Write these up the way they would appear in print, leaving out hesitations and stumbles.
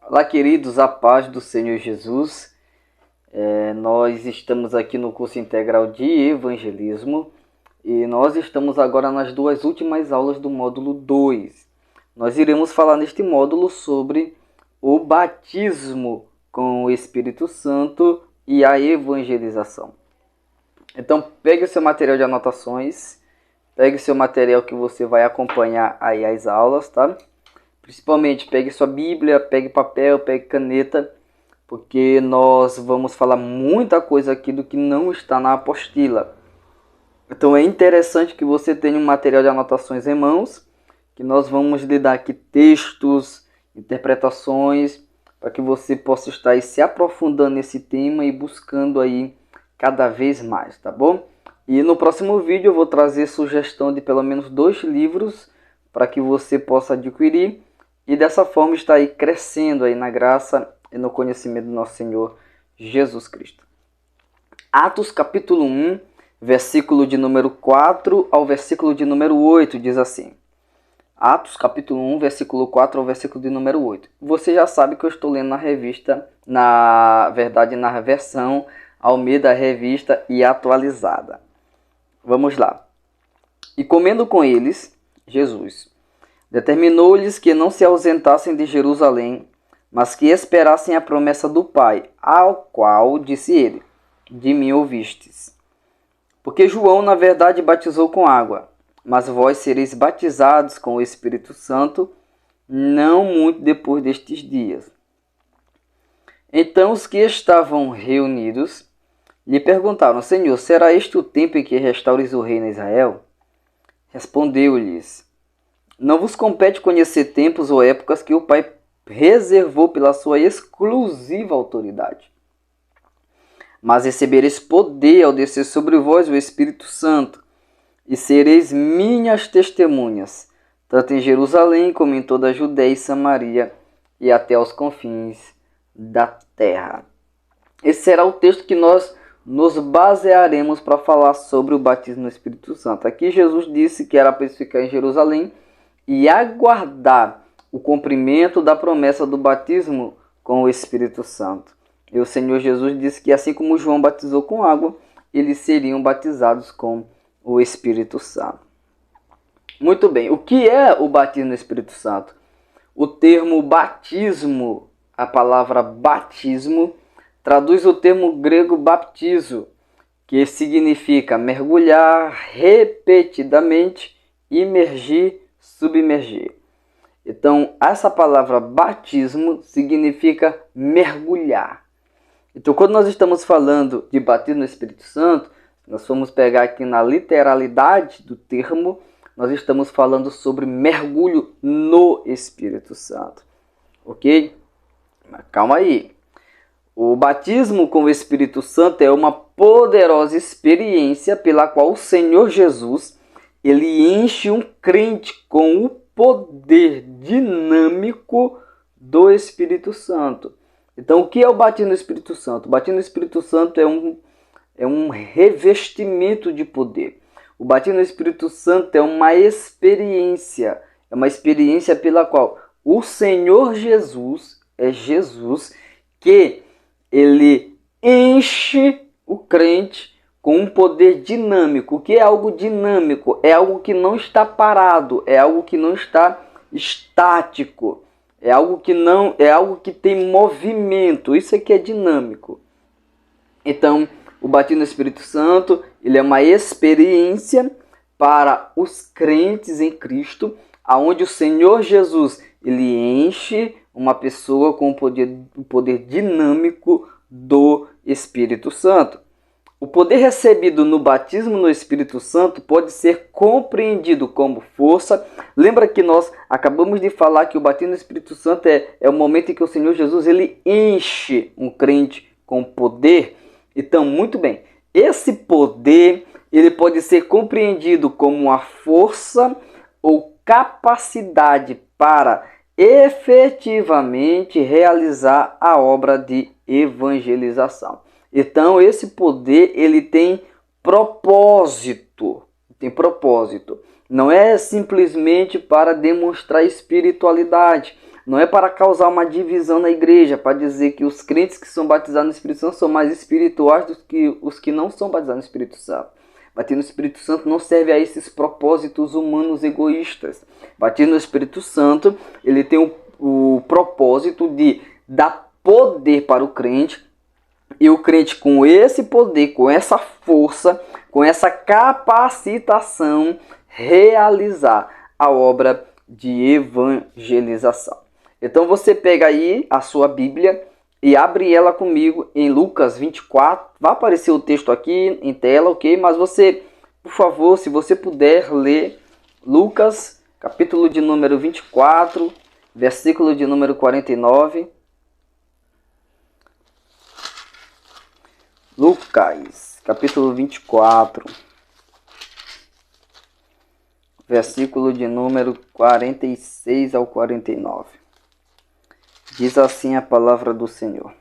Olá, queridos, a paz do Senhor Jesus. Nós estamos aqui no curso integral de evangelismo e nós estamos agora nas duas últimas aulas do módulo 2. Nós iremos falar neste módulo sobre o batismo com o Espírito Santo e a evangelização. Então, pegue o seu material de anotações, pegue o seu material que você vai acompanhar aí as aulas, tá? Principalmente, pegue sua Bíblia, pegue papel, pegue caneta, porque nós vamos falar muita coisa aqui do que não está na apostila. Então é interessante que você tenha um material de anotações em mãos, que nós vamos lhe dar aqui textos, interpretações, para que você possa estar aí se aprofundando nesse tema e buscando aí cada vez mais, tá bom? E no próximo vídeo eu vou trazer sugestão de pelo menos 2 livros para que você possa adquirir e dessa forma está aí crescendo aí na graça e no conhecimento do nosso Senhor Jesus Cristo. Atos capítulo 1, versículo de número 4 ao versículo de número 8 diz assim. Atos capítulo 1, versículo 4 ao versículo de número 8. Você já sabe que eu estou lendo na revista, na versão Almeida Revista e Atualizada. Vamos lá. E comendo com eles, Jesus determinou-lhes que não se ausentassem de Jerusalém, mas que esperassem a promessa do Pai, ao qual disse ele, de mim ouvistes. Porque João, na verdade, batizou com água, mas vós sereis batizados com o Espírito Santo, não muito depois destes dias. Então os que estavam reunidos lhe perguntaram, Senhor, será este o tempo em que restaures o reino a Israel? Respondeu-lhes, não vos compete conhecer tempos ou épocas que o Pai reservou pela sua exclusiva autoridade. Mas recebereis poder ao descer sobre vós o Espírito Santo, e sereis minhas testemunhas, tanto em Jerusalém como em toda a Judéia e Samaria, e até aos confins da terra. Esse será o texto que nós nos basearemos para falar sobre o batismo no Espírito Santo. Aqui Jesus disse que era para ficar em Jerusalém e aguardar o cumprimento da promessa do batismo com o Espírito Santo. E o Senhor Jesus disse que assim como João batizou com água, eles seriam batizados com o Espírito Santo. Muito bem, o que é o batismo no Espírito Santo? O termo batismo, a palavra batismo, traduz o termo grego baptizo, que significa mergulhar repetidamente, imergir, submergir. Então, essa palavra batismo significa mergulhar. Então, quando nós estamos falando de batismo no Espírito Santo, nós vamos pegar aqui na literalidade do termo, nós estamos falando sobre mergulho no Espírito Santo. Ok? Mas calma aí. O batismo com o Espírito Santo é uma poderosa experiência pela qual o Senhor Jesus ele enche um crente com o poder dinâmico do Espírito Santo. Então, o que é o batismo no Espírito Santo? O batismo no Espírito Santo é um revestimento de poder. O batismo no Espírito Santo é uma experiência pela qual o Senhor Jesus, é Jesus, que ele enche o crente com um poder dinâmico. O que é algo dinâmico? É algo que não está parado, é algo que não está estático, é algo que tem movimento. Isso aqui é dinâmico. Então, o batismo no Espírito Santo, ele é uma experiência para os crentes em Cristo, aonde o Senhor Jesus, ele enche uma pessoa com o poder dinâmico do Espírito Santo. O poder recebido no batismo no Espírito Santo pode ser compreendido como força. Lembra que nós acabamos de falar que o batismo no Espírito Santo é o momento em que o Senhor Jesus ele enche um crente com poder. Então, muito bem, esse poder ele pode ser compreendido como uma força ou capacidade para efetivamente realizar a obra de evangelização. Então, esse poder ele tem propósito. Não é simplesmente para demonstrar espiritualidade. não é para causar uma divisão na igreja, para dizer que os crentes que são batizados no Espírito Santo são mais espirituais do que os que não são batizados no Espírito Santo. Batismo no Espírito Santo não serve a esses propósitos humanos egoístas. Batismo no Espírito Santo, ele tem o propósito de dar poder para o crente, e o crente, com esse poder, com essa força, com essa capacitação, realizar a obra de evangelização. Então você pega aí a sua Bíblia e abre ela comigo em Lucas 24. Vai aparecer o texto aqui em tela, ok? Mas você, por favor, se você puder ler Lucas, capítulo de número 24, versículo de número 49. Lucas, capítulo 24, versículo de número 46 ao 49. Diz assim a palavra do Senhor.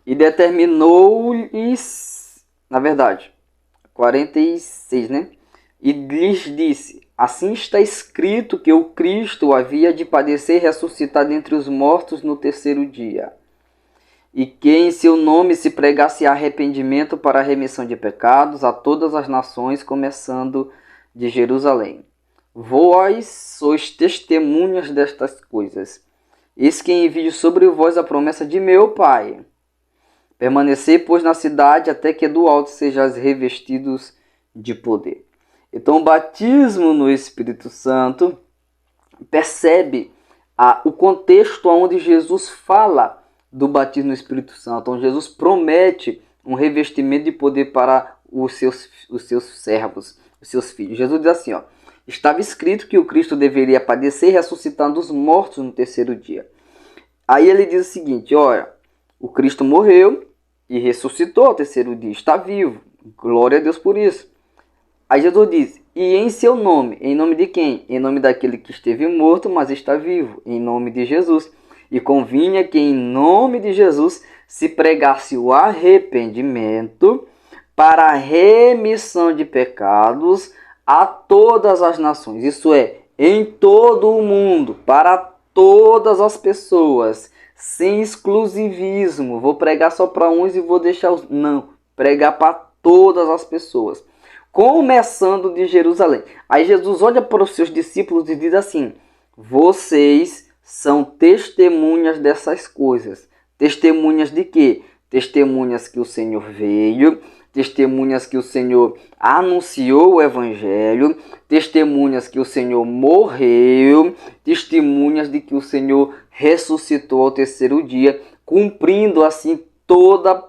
E determinou-lhes, na verdade, 46, né? E lhes disse, assim está escrito que o Cristo havia de padecer e ressuscitar dentre os mortos no terceiro dia. E que em seu nome se pregasse arrependimento para a remissão de pecados a todas as nações, começando de Jerusalém. Vós sois testemunhas destas coisas. Eis que envio sobre vós a promessa de meu Pai. Permanecei, pois, na cidade, até que do alto sejais revestidos de poder. Então, o batismo no Espírito Santo percebe o contexto onde Jesus fala do batismo no Espírito Santo, onde Jesus promete um revestimento de poder para os seus servos, os seus filhos. Jesus diz assim, estava escrito que o Cristo deveria padecer e ressuscitar dos mortos no terceiro dia. Aí ele diz o seguinte, olha, o Cristo morreu e ressuscitou ao terceiro dia, está vivo, glória a Deus por isso. Aí Jesus diz, e em seu nome, em nome de quem? Em nome daquele que esteve morto, mas está vivo, em nome de Jesus. E convinha que em nome de Jesus se pregasse o arrependimento para a remissão de pecados a todas as nações. Isso é, em todo o mundo, para todas as pessoas, sem exclusivismo. Vou pregar só para uns e vou deixar os... Não, pregar para todas as pessoas. Começando de Jerusalém. Aí Jesus olha para os seus discípulos e diz assim, vocês são testemunhas dessas coisas. Testemunhas de quê? Testemunhas que o Senhor veio, testemunhas que o Senhor anunciou o Evangelho, testemunhas que o Senhor morreu, testemunhas de que o Senhor ressuscitou ao terceiro dia, cumprindo assim todas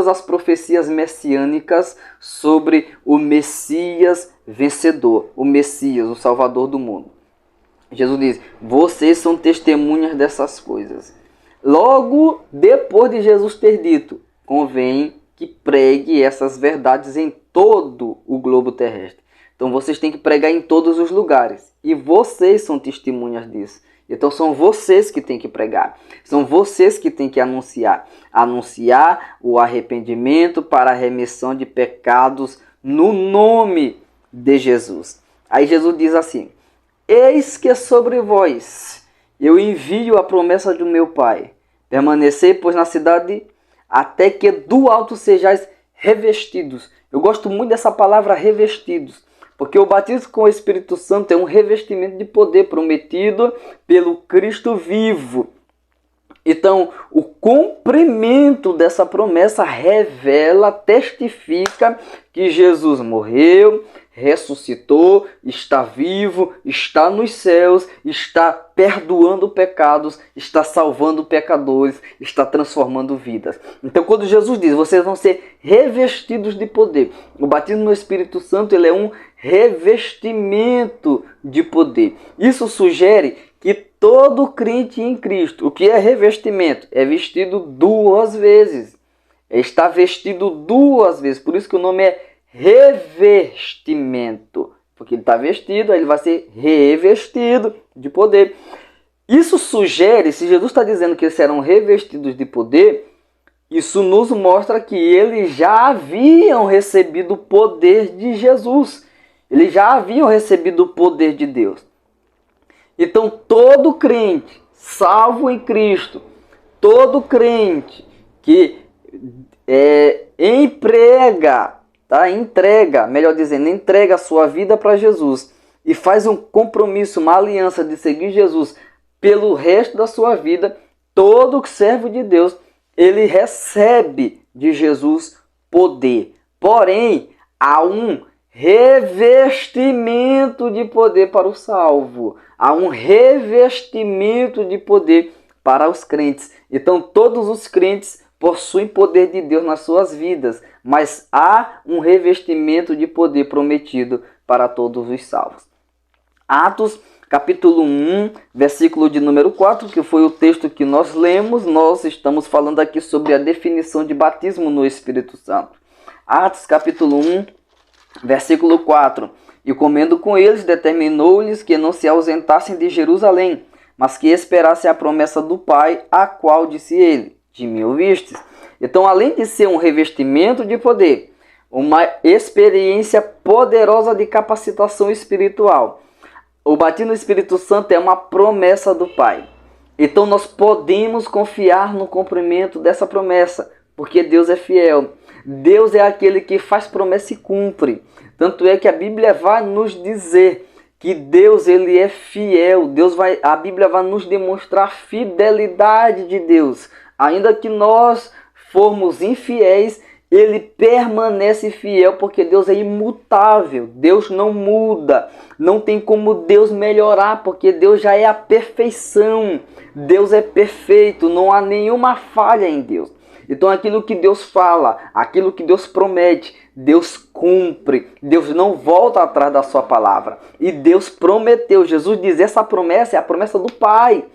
as profecias messiânicas sobre o Messias vencedor, o Messias, o Salvador do mundo. Jesus diz, vocês são testemunhas dessas coisas. Logo depois de Jesus ter dito, convém que pregue essas verdades em todo o globo terrestre. Então vocês têm que pregar em todos os lugares. E vocês são testemunhas disso. Então são vocês que têm que pregar. São vocês que têm que anunciar. Anunciar o arrependimento para a remissão de pecados no nome de Jesus. Aí Jesus diz assim, eis que sobre vós eu envio a promessa do meu Pai. Permanecei, pois, na cidade, até que do alto sejais revestidos. Eu gosto muito dessa palavra revestidos, porque o batismo com o Espírito Santo é um revestimento de poder prometido pelo Cristo vivo. Então, o cumprimento dessa promessa revela, testifica que Jesus morreu, ressuscitou, está vivo, está nos céus, está perdoando pecados, está salvando pecadores, está transformando vidas. Então, quando Jesus diz, vocês vão ser revestidos de poder, o batismo no Espírito Santo ele é um revestimento de poder. Isso sugere que todo crente em Cristo, o que é revestimento? É vestido duas vezes. Está vestido duas vezes, por isso que o nome é revestimento, porque ele está vestido, aí ele vai ser revestido de poder. Isso sugere, se Jesus está dizendo que eles serão revestidos de poder, isso nos mostra que eles já haviam recebido o poder de Jesus. Eles já haviam recebido o poder de Deus. Então todo crente salvo em Cristo, todo crente que entrega a sua vida para Jesus e faz um compromisso, uma aliança de seguir Jesus pelo resto da sua vida, todo servo de Deus, ele recebe de Jesus poder. Porém, há um revestimento de poder para o salvo. Há um revestimento de poder para os crentes. Então, todos os crentes possuem poder de Deus nas suas vidas, mas há um revestimento de poder prometido para todos os salvos. Atos capítulo 1, versículo de número 4, que foi o texto que nós lemos, nós estamos falando aqui sobre a definição de batismo no Espírito Santo. Atos capítulo 1, versículo 4. E comendo com eles, determinou-lhes que não se ausentassem de Jerusalém, mas que esperassem a promessa do Pai, a qual disse ele: de mim ouvistes. Então, além de ser um revestimento de poder, uma experiência poderosa de capacitação espiritual, o batismo no Espírito Santo é uma promessa do Pai. Então nós podemos confiar no cumprimento dessa promessa, porque Deus é fiel. Deus é aquele que faz promessa e cumpre. Tanto é que a Bíblia vai nos dizer que Deus ele é fiel. A Bíblia vai nos demonstrar a fidelidade de Deus. Ainda que nós formos infiéis, ele permanece fiel, porque Deus é imutável. Deus não muda. Não tem como Deus melhorar, porque Deus já é a perfeição. Deus é perfeito, não há nenhuma falha em Deus. Então aquilo que Deus fala, aquilo que Deus promete, Deus cumpre. Deus não volta atrás da sua palavra. E Deus prometeu. Jesus diz, essa promessa é a promessa do Pai.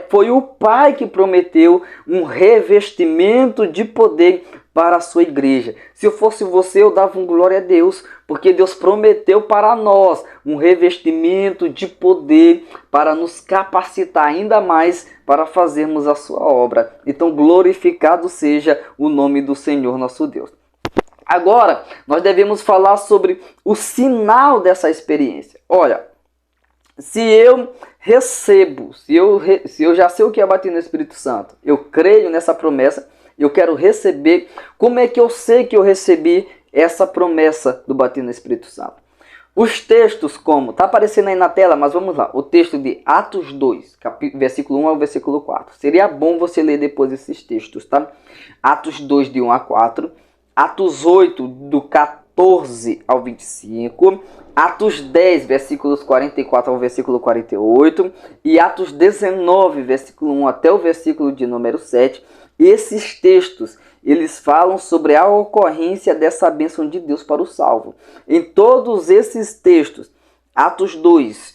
Foi o Pai que prometeu um revestimento de poder para a sua igreja. Se eu fosse você, eu dava glória a Deus, porque Deus prometeu para nós um revestimento de poder para nos capacitar ainda mais para fazermos a sua obra. Então, glorificado seja o nome do Senhor nosso Deus. Agora, nós devemos falar sobre o sinal dessa experiência. Olha, se eu recebo, se eu já sei o que é batismo no Espírito Santo, eu creio nessa promessa, eu quero receber. Como é que eu sei que eu recebi essa promessa do batismo no Espírito Santo? Os textos como, está aparecendo aí na tela, mas vamos lá. O texto de Atos 2, versículo 1 ao versículo 4. Seria bom você ler depois esses textos, tá? Atos 2, de 1 a 4. Atos 8, do 14 ao 25. Atos 10, versículos 44 ao versículo 48. E Atos 19, versículo 1 até o versículo de número 7. Esses textos, eles falam sobre a ocorrência dessa bênção de Deus para o salvo. Em todos esses textos, Atos 2,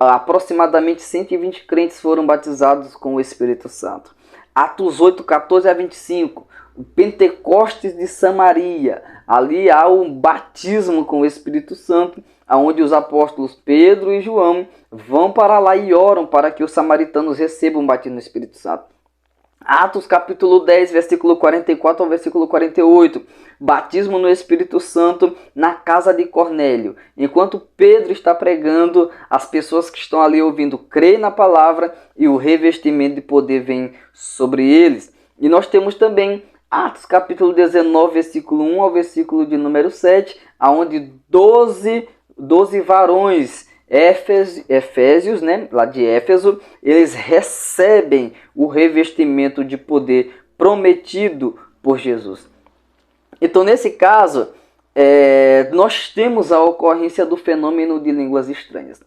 aproximadamente 120 crentes foram batizados com o Espírito Santo. Atos 8, 14 a 25, o Pentecostes de Samaria, ali há um batismo com o Espírito Santo, onde os apóstolos Pedro e João vão para lá e oram para que os samaritanos recebam o batismo no Espírito Santo. Atos capítulo 10, versículo 44 ao versículo 48. Batismo no Espírito Santo na casa de Cornélio. Enquanto Pedro está pregando, as pessoas que estão ali ouvindo creem na palavra e o revestimento de poder vem sobre eles. E nós temos também Atos capítulo 19, versículo 1 ao versículo de número 7, onde 12 varões Efésios, né, lá de Éfeso, eles recebem o revestimento de poder prometido por Jesus. Então, nesse caso, nós temos a ocorrência do fenômeno de línguas estranhas.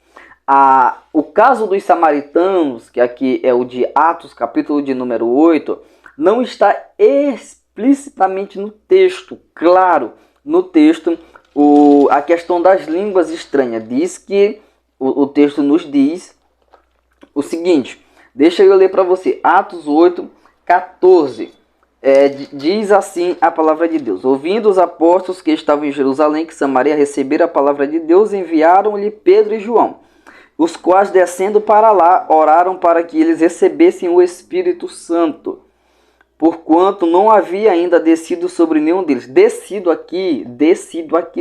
O caso dos samaritanos, que aqui é o de Atos, capítulo de número 8, não está explicitamente no texto, claro, no texto, a questão das línguas estranhas. Diz que o texto nos diz o seguinte, deixa eu ler para você, Atos 8, 14, diz assim a palavra de Deus: ouvindo os apóstolos que estavam em Jerusalém, que Samaria receberam a palavra de Deus, enviaram-lhe Pedro e João, os quais descendo para lá, oraram para que eles recebessem o Espírito Santo, porquanto não havia ainda descido sobre nenhum deles. Descido aqui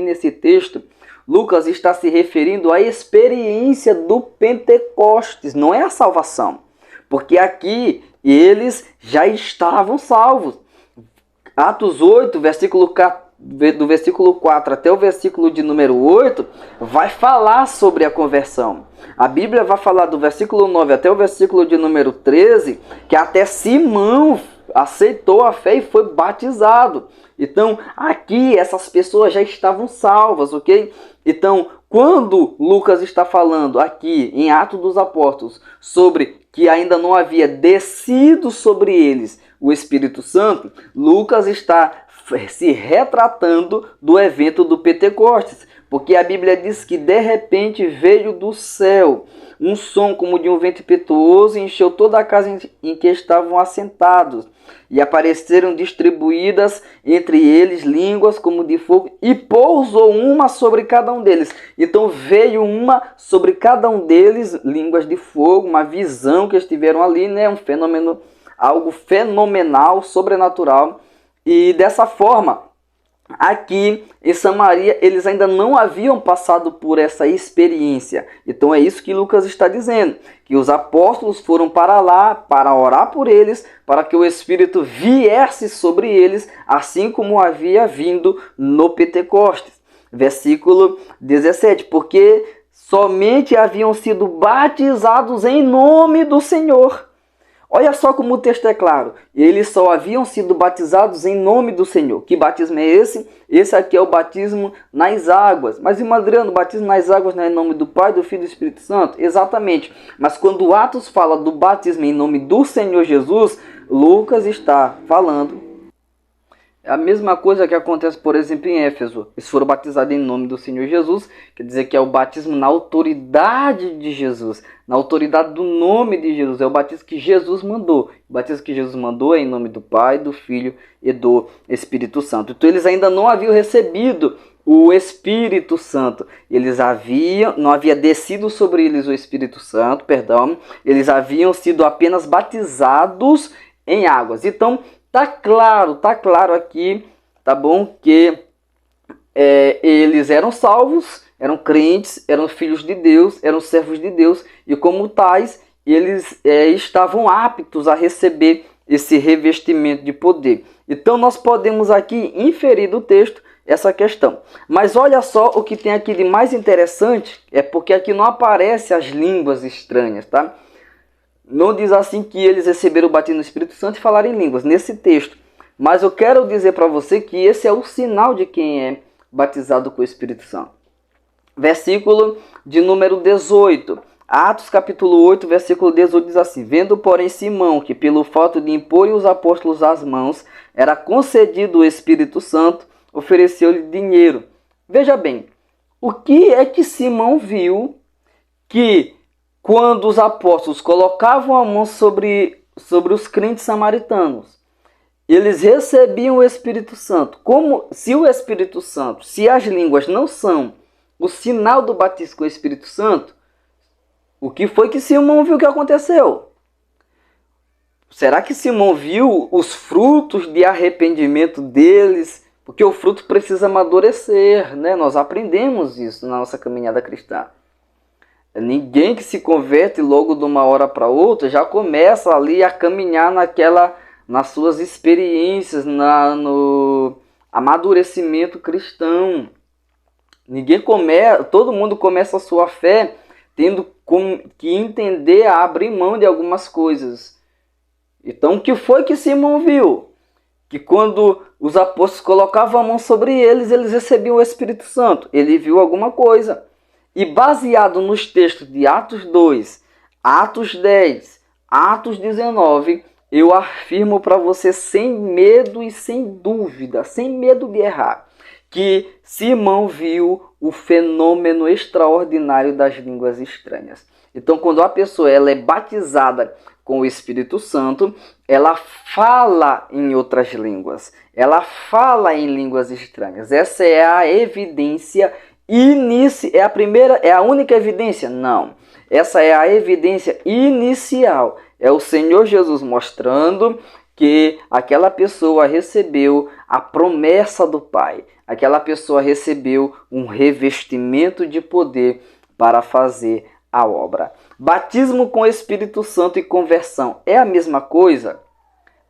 nesse texto, Lucas está se referindo à experiência do Pentecostes, não é a salvação. Porque aqui eles já estavam salvos. Atos 8, do versículo 4 até o versículo de número 8, vai falar sobre a conversão. A Bíblia vai falar do versículo 9 até o versículo de número 13, que até Simão aceitou a fé e foi batizado. Então, aqui essas pessoas já estavam salvas, ok? Então, quando Lucas está falando aqui em Atos dos Apóstolos sobre que ainda não havia descido sobre eles o Espírito Santo, Lucas está se retratando do evento do Pentecostes, porque a Bíblia diz que de repente veio do céu um som como de um vento impetuoso e encheu toda a casa em que estavam assentados. E apareceram distribuídas entre eles línguas como de fogo, e pousou uma sobre cada um deles. Então veio uma sobre cada um deles, línguas de fogo, uma visão que estiveram ali, né? Um fenômeno, algo fenomenal, sobrenatural. E dessa forma, aqui em Samaria, eles ainda não haviam passado por essa experiência. Então é isso que Lucas está dizendo, que os apóstolos foram para lá para orar por eles, para que o Espírito viesse sobre eles, assim como havia vindo no Pentecostes. Versículo 17, porque somente haviam sido batizados em nome do Senhor. Olha só como o texto é claro. Eles só haviam sido batizados em nome do Senhor. Que batismo é esse? Esse aqui é o batismo nas águas. Mas, irmão Adriano, o batismo nas águas não é em nome do Pai, do Filho e do Espírito Santo? Exatamente. Mas quando Atos fala do batismo em nome do Senhor Jesus, Lucas está falando é a mesma coisa que acontece, por exemplo, em Éfeso. Eles foram batizados em nome do Senhor Jesus, quer dizer que é o batismo na autoridade de Jesus, na autoridade do nome de Jesus. É o batismo que Jesus mandou. O batismo que Jesus mandou é em nome do Pai, do Filho e do Espírito Santo. Então eles ainda não haviam recebido o Espírito Santo. Não havia descido sobre eles o Espírito Santo, eles haviam sido apenas batizados em águas. Então, tá claro aqui, tá bom? Que eles eram salvos, eram crentes, eram filhos de Deus, eram servos de Deus. E como tais, eles estavam aptos a receber esse revestimento de poder. Então nós podemos aqui inferir do texto essa questão. Mas olha só o que tem aqui de mais interessante, é porque aqui não aparecem as línguas estranhas, tá? Não diz assim que eles receberam o batismo no Espírito Santo e falaram em línguas, nesse texto. Mas eu quero dizer para você que esse é o sinal de quem é batizado com o Espírito Santo. Versículo de número 18. Atos capítulo 8, versículo 18 diz assim: vendo, porém, Simão que pelo fato de imporem os apóstolos as mãos, era concedido o Espírito Santo, ofereceu-lhe dinheiro. Veja bem, o que é que Simão viu que quando os apóstolos colocavam a mão sobre os crentes samaritanos, eles recebiam o Espírito Santo? Como se o Espírito Santo, se as línguas não são o sinal do batismo com o Espírito Santo, o que foi que Simão viu que aconteceu? Será que Simão viu os frutos de arrependimento deles? Porque o fruto precisa amadurecer, né? Nós aprendemos isso na nossa caminhada cristã. Ninguém que se converte logo de uma hora para outra já começa ali a caminhar nas suas experiências, no amadurecimento cristão. Todo mundo começa a sua fé tendo que entender a abrir mão de algumas coisas. Então, o que foi que Simão viu? Que quando os apóstolos colocavam a mão sobre eles, eles recebiam o Espírito Santo. Ele viu alguma coisa. E baseado nos textos de Atos 2, Atos 10, Atos 19, eu afirmo para você sem medo e sem dúvida, sem medo de errar, que Simão viu o fenômeno extraordinário das línguas estranhas. Então, quando a pessoa é batizada com o Espírito Santo, ela fala em outras línguas, ela fala em línguas estranhas. Essa é a evidência é a única evidência? Não. Essa é a evidência inicial. É o Senhor Jesus mostrando que aquela pessoa recebeu a promessa do Pai, aquela pessoa recebeu um revestimento de poder para fazer a obra. Batismo com o Espírito Santo e conversão é a mesma coisa?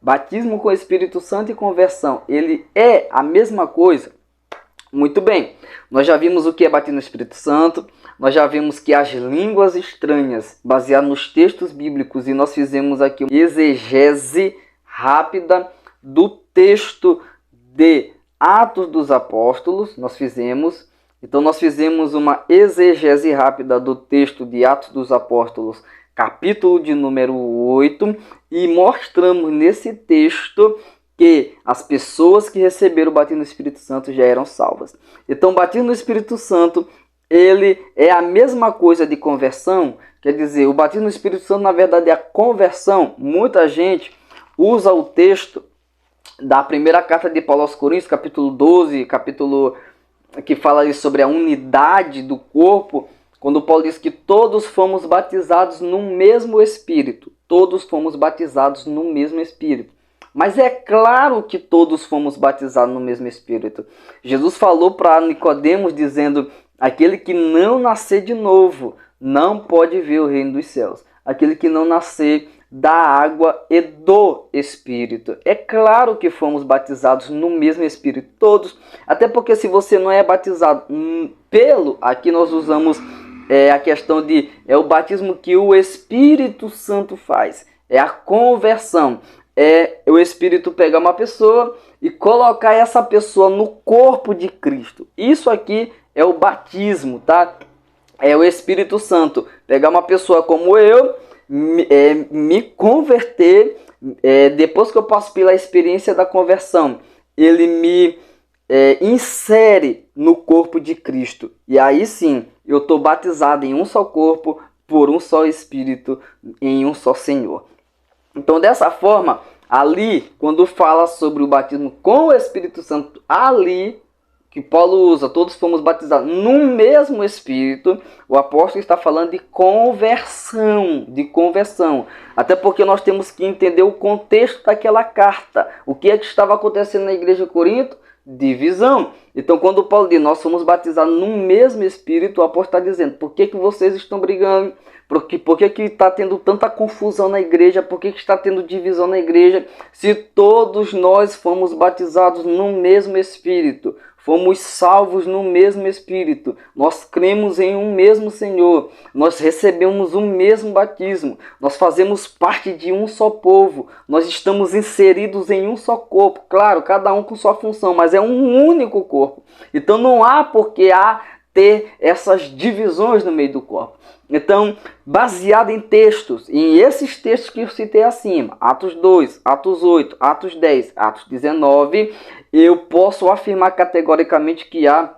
Batismo com o Espírito Santo e conversão, ele é a mesma coisa? Muito bem, nós já vimos o que é batismo no Espírito Santo, nós já vimos que as línguas estranhas, baseado nos textos bíblicos, e nós fizemos aqui uma exegese rápida do texto de Atos dos Apóstolos, nós fizemos uma exegese rápida do texto de Atos dos Apóstolos, capítulo de número 8, e mostramos nesse texto que as pessoas que receberam o batismo no Espírito Santo já eram salvas. Então, o batismo no Espírito Santo, ele é a mesma coisa de conversão, quer dizer, o batismo no Espírito Santo, na verdade, é a conversão. Muita gente usa o texto da primeira carta de Paulo aos Coríntios, capítulo 12, capítulo que fala ali sobre a unidade do corpo, quando Paulo diz que todos fomos batizados no mesmo Espírito. Todos fomos batizados no mesmo Espírito. Mas é claro que todos fomos batizados no mesmo Espírito. Jesus falou para Nicodemos dizendo: aquele que não nascer de novo não pode ver o reino dos céus. Aquele que não nascer da água e do Espírito. É claro que fomos batizados no mesmo Espírito, todos. Até porque se você não é batizado pelo, aqui nós usamos a questão de, é o batismo que o Espírito Santo faz. É a conversão. É o Espírito pegar uma pessoa e colocar essa pessoa no corpo de Cristo. Isso aqui é o batismo, tá? É o Espírito Santo pegar uma pessoa como eu, me converter, depois que eu passo pela experiência da conversão, ele me insere no corpo de Cristo. E aí sim, eu estou batizado em um só corpo, por um só Espírito, em um só Senhor. Então, dessa forma, ali, quando fala sobre o batismo com o Espírito Santo, ali que Paulo usa, todos fomos batizados no mesmo Espírito, o apóstolo está falando de conversão, Até porque nós temos que entender o contexto daquela carta. O que é que estava acontecendo na igreja de Corinto? Divisão. Então, quando Paulo diz, nós somos batizados no mesmo Espírito, o apóstolo está dizendo, por que vocês estão brigando? Por que está tendo tanta confusão na igreja? Por que está tendo divisão na igreja? Se todos nós fomos batizados no mesmo Espírito, fomos salvos no mesmo Espírito, nós cremos em um mesmo Senhor, nós recebemos o mesmo batismo, nós fazemos parte de um só povo, nós estamos inseridos em um só corpo, claro, cada um com sua função, mas é um único corpo. Então não há por que ter essas divisões no meio do corpo. Então, baseado em textos, em esses textos que eu citei acima, Atos 2, Atos 8, Atos 10, Atos 19, eu posso afirmar categoricamente que há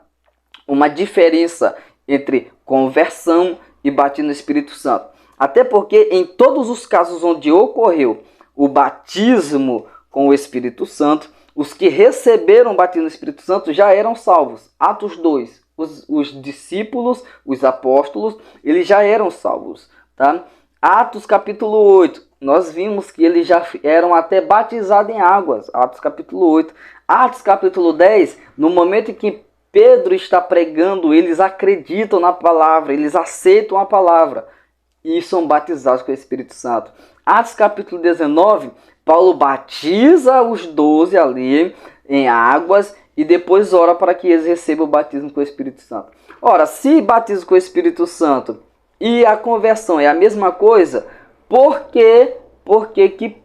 uma diferença entre conversão e batismo no Espírito Santo. Até porque em todos os casos onde ocorreu o batismo com o Espírito Santo, os que receberam o batismo no Espírito Santo já eram salvos. Atos 2. Os discípulos, os apóstolos, eles já eram salvos, tá? Atos capítulo 8, nós vimos que eles já eram até batizados em águas, Atos capítulo 8. Atos capítulo 10, no momento em que Pedro está pregando, eles acreditam na palavra, eles aceitam a palavra e são batizados com o Espírito Santo. Atos capítulo 19, Paulo batiza os 12 ali em águas e depois ora para que eles recebam o batismo com o Espírito Santo. Ora, se batismo com o Espírito Santo e a conversão é a mesma coisa, por que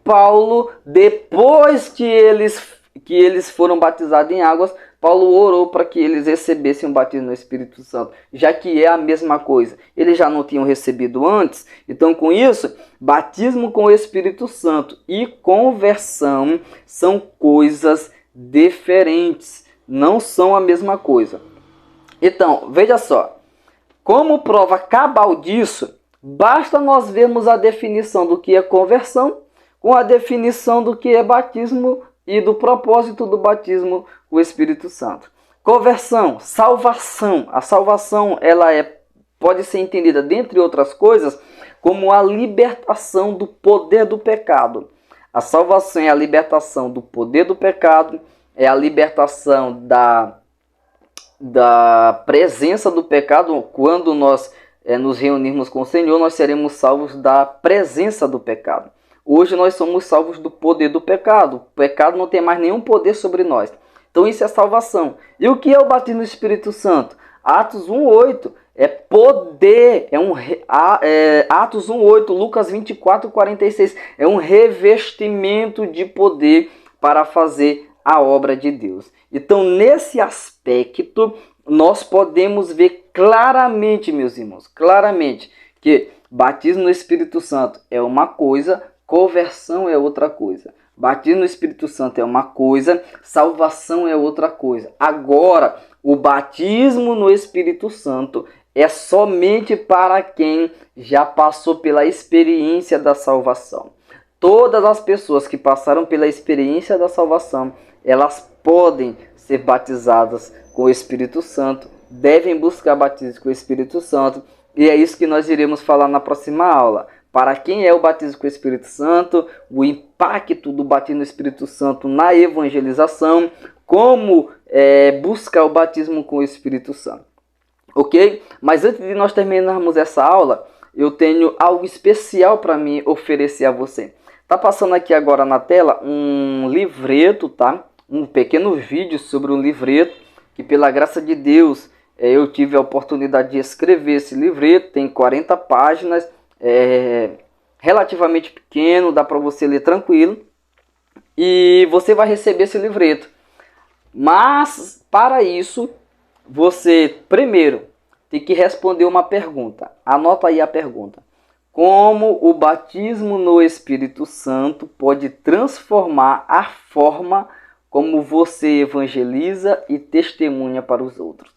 Paulo, depois que eles foram batizados em águas, Paulo orou para que eles recebessem o batismo no Espírito Santo, já que é a mesma coisa. Eles já não tinham recebido antes. Então, com isso, batismo com o Espírito Santo e conversão são coisas diferentes. Não são a mesma coisa. Então, veja só. Como prova cabal disso, basta nós vermos a definição do que é conversão com a definição do que é batismo e do propósito do batismo com o Espírito Santo. Conversão, salvação. A salvação pode ser entendida, dentre outras coisas, como a libertação do poder do pecado. A salvação é a libertação do poder do pecado, é a libertação da da presença do pecado. Quando nós nos reunirmos com o Senhor, nós seremos salvos da presença do pecado. Hoje nós somos salvos do poder do pecado. O pecado não tem mais nenhum poder sobre nós. Então isso é salvação. E o que é o batismo no Espírito Santo? Atos 1:8 é poder. Atos 1:8, Lucas 24:46 é um revestimento de poder para fazer a obra de Deus. Então, nesse aspecto, nós podemos ver claramente, meus irmãos, claramente, que batismo no Espírito Santo é uma coisa, conversão é outra coisa. Batismo no Espírito Santo é uma coisa, salvação é outra coisa. Agora, o batismo no Espírito Santo é somente para quem já passou pela experiência da salvação. Todas as pessoas que passaram pela experiência da salvação, elas podem ser batizadas com o Espírito Santo, devem buscar batismo com o Espírito Santo, e é isso que nós iremos falar na próxima aula. Para quem é o batismo com o Espírito Santo, o impacto do batismo no Espírito Santo na evangelização, como buscar o batismo com o Espírito Santo. Ok? Mas antes de nós terminarmos essa aula, eu tenho algo especial para me oferecer a você. Tá passando aqui agora na tela um livreto, tá? Um pequeno vídeo sobre um livreto que, pela graça de Deus, eu tive a oportunidade de escrever esse livreto. Tem 40 páginas, relativamente pequeno, dá para você ler tranquilo. E você vai receber esse livreto. Mas, para isso, você primeiro tem que responder uma pergunta. Anota aí a pergunta. Como o batismo no Espírito Santo pode transformar a forma como você evangeliza e testemunha para os outros?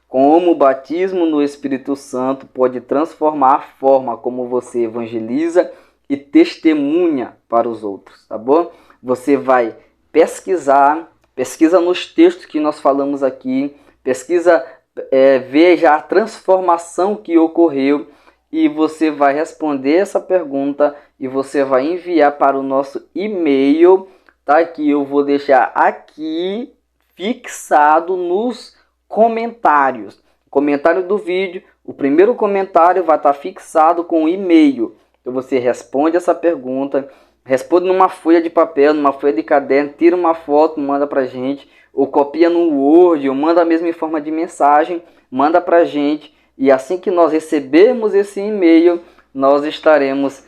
Como o batismo no Espírito Santo pode transformar a forma como você evangeliza e testemunha para os outros, tá bom? Você vai pesquisa nos textos que nós falamos aqui, veja a transformação que ocorreu, e você vai responder essa pergunta e você vai enviar para o nosso e-mail, tá? Que eu vou deixar aqui fixado nos comentários. Comentário do vídeo, o primeiro comentário vai estar fixado com o e-mail. Então você responde essa pergunta, responde numa folha de papel, numa folha de caderno, tira uma foto, manda pra gente, ou copia no Word, ou manda mesmo em forma de mensagem, manda pra gente. E assim que nós recebermos esse e-mail, nós estaremos,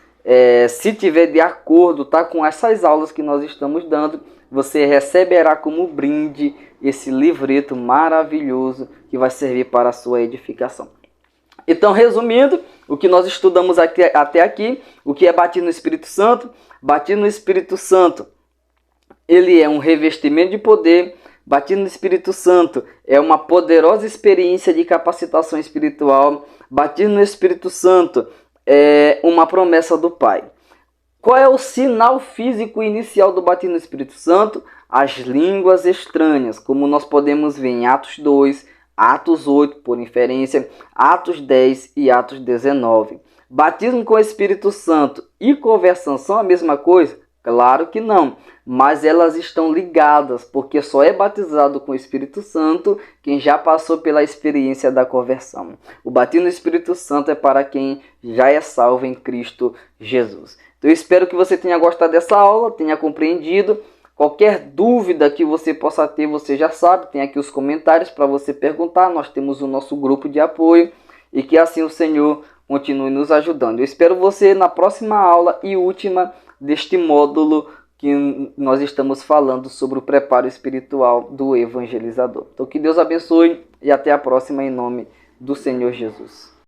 se tiver de acordo, tá, com essas aulas que nós estamos dando, você receberá como brinde esse livreto maravilhoso que vai servir para a sua edificação. Então, resumindo, o que nós estudamos até aqui, o que é batismo no Espírito Santo? Batismo no Espírito Santo, ele é um revestimento de poder. Batismo no Espírito Santo é uma poderosa experiência de capacitação espiritual. Batismo no Espírito Santo é uma promessa do Pai. Qual é o sinal físico inicial do batismo no Espírito Santo? As línguas estranhas, como nós podemos ver em Atos 2, Atos 8, por inferência, Atos 10 e Atos 19. Batismo com o Espírito Santo e conversão são a mesma coisa? Claro que não, mas elas estão ligadas, porque só é batizado com o Espírito Santo quem já passou pela experiência da conversão. O batismo no Espírito Santo é para quem já é salvo em Cristo Jesus. Então eu espero que você tenha gostado dessa aula, tenha compreendido. Qualquer dúvida que você possa ter, você já sabe, tem aqui os comentários para você perguntar. Nós temos o nosso grupo de apoio e que assim o Senhor continue nos ajudando. Eu espero você na próxima aula e última deste módulo que nós estamos falando sobre o preparo espiritual do evangelizador. Então que Deus abençoe e até a próxima em nome do Senhor Jesus.